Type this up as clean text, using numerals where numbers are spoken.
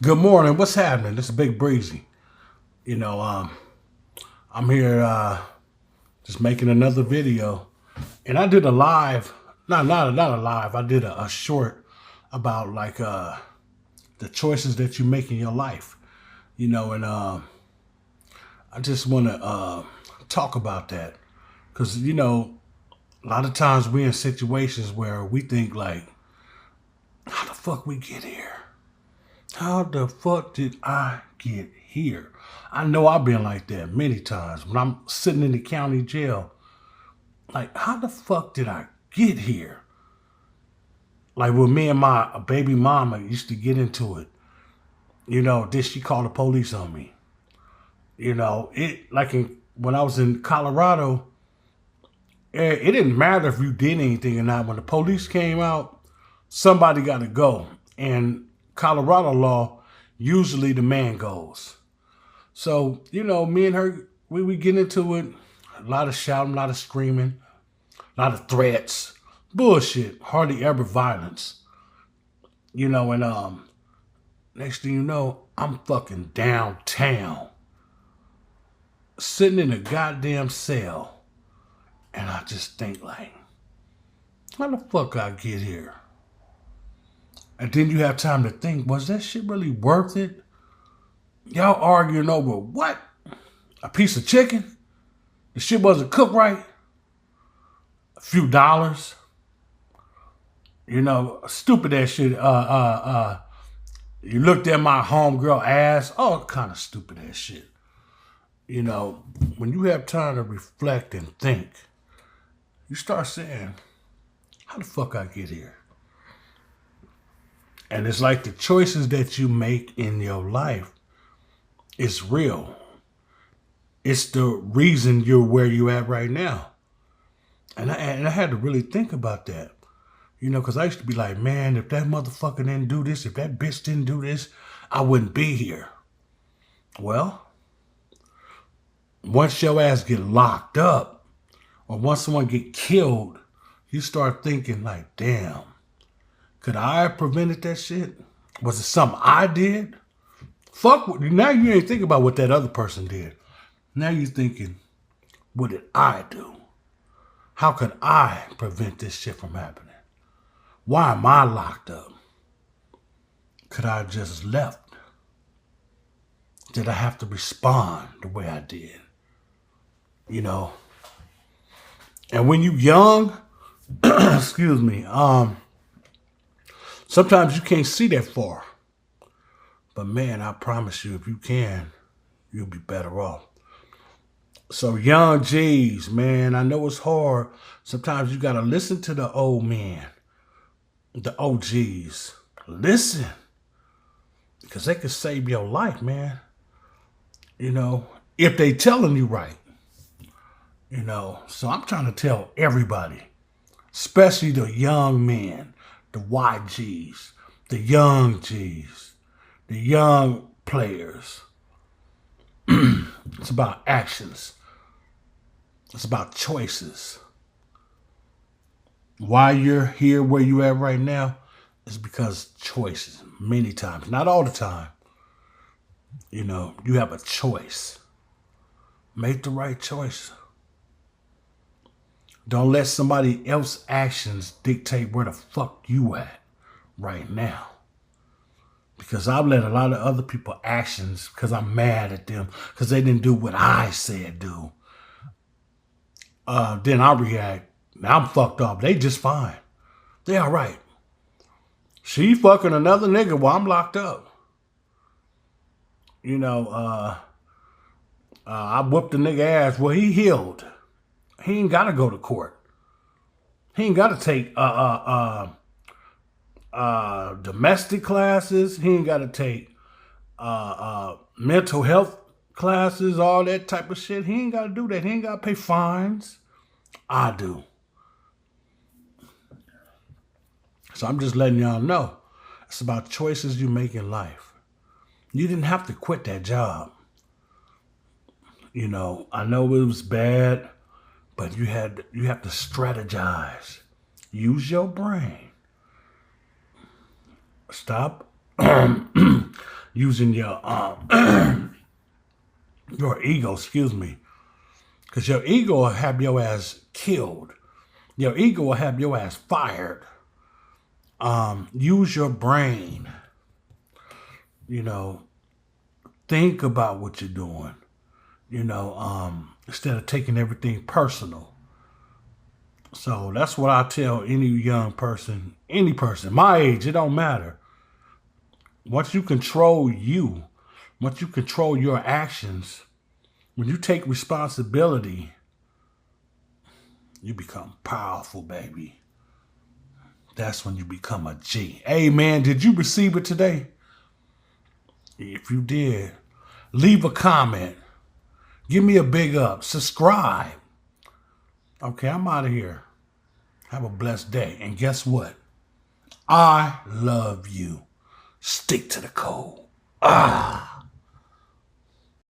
Good morning. What's happening? This is Big Breezy. I'm here just making another video, and I did a live, not a live. I did a short about the choices that you make in your life. And I just want to talk about that because a lot of times we're in situations where we think like, how the fuck we get here? How the fuck did I get here? I know I've been like that many times when I'm sitting in the county jail. Like, how the fuck did I get here? Like, when me and my baby mama used to get into it, then she called the police on me. When I was in Colorado, it didn't matter if you did anything or not. When the police came out, somebody got to go. And Colorado law, usually the man goes. So, me and her, we get into it. A lot of shouting, a lot of screaming, a lot of threats. Bullshit. Hardly ever violence. And next thing you know, I'm fucking downtown. Sitting in a goddamn cell. And I just think like, how the fuck I get here? And then you have time to think, was that shit really worth it? Y'all arguing over what? A piece of chicken? The shit wasn't cooked right? A few dollars? Stupid ass shit. You looked at my homegirl ass. All kind of stupid ass shit. When you have time to reflect and think, you start saying, how the fuck I get here? And it's like the choices that you make in your life is real. It's the reason you're where you at right now. And I had to really think about that. Because I used to be like, man, if that motherfucker didn't do this, if that bitch didn't do this, I wouldn't be here. Well, once your ass get locked up, or once someone get killed, you start thinking like, damn, could I have prevented that shit? Was it something I did? Now you ain't thinking about what that other person did. Now you're thinking, what did I do? How could I prevent this shit from happening? Why am I locked up? Could I have just left? Did I have to respond the way I did? And when you young, excuse me, sometimes you can't see that far. But man, I promise you, if you can, you'll be better off. So young G's, man, I know it's hard. Sometimes you gotta listen to the old men, the OGs. Listen. Because they can save your life, man. If they telling you right. So I'm trying to tell everybody, especially the young men, the YGs, the young G's, the young players. It's about actions. It's about choices. Why you're here where you at right now is because choices. Many times, not all the time. You have a choice. Make the right choice. Don't let somebody else's actions dictate where the fuck you at right now. Because I've let a lot of other people actions because I'm mad at them because they didn't do what I said do. Then I react. Now I'm fucked up. They just fine. They all right. She fucking another nigga while I'm locked up. I whooped the nigga ass. Well, he healed. He ain't got to go to court. He ain't got to take domestic classes. He ain't got to take mental health classes, all that type of shit. He ain't got to do that. He ain't got to pay fines. I do. So I'm just letting y'all know. It's about choices you make in life. You didn't have to quit that job. I know it was bad, but you have to strategize. Use your brain. Stop. using your your ego, excuse me. Because your ego will have your ass killed. Your ego will have your ass fired. Use your brain. You know, think about what you're doing. You know, instead of taking everything personal. So that's what I tell any young person, any person, my age, it don't matter. Once you control you, once you control your actions, when you take responsibility, you become powerful, baby. That's when you become a G. Hey, man, did you receive it today? If you did, leave a comment. Give me a big up. Subscribe. Okay, I'm out of here. Have a blessed day. And guess what? I love you. Stick to the code.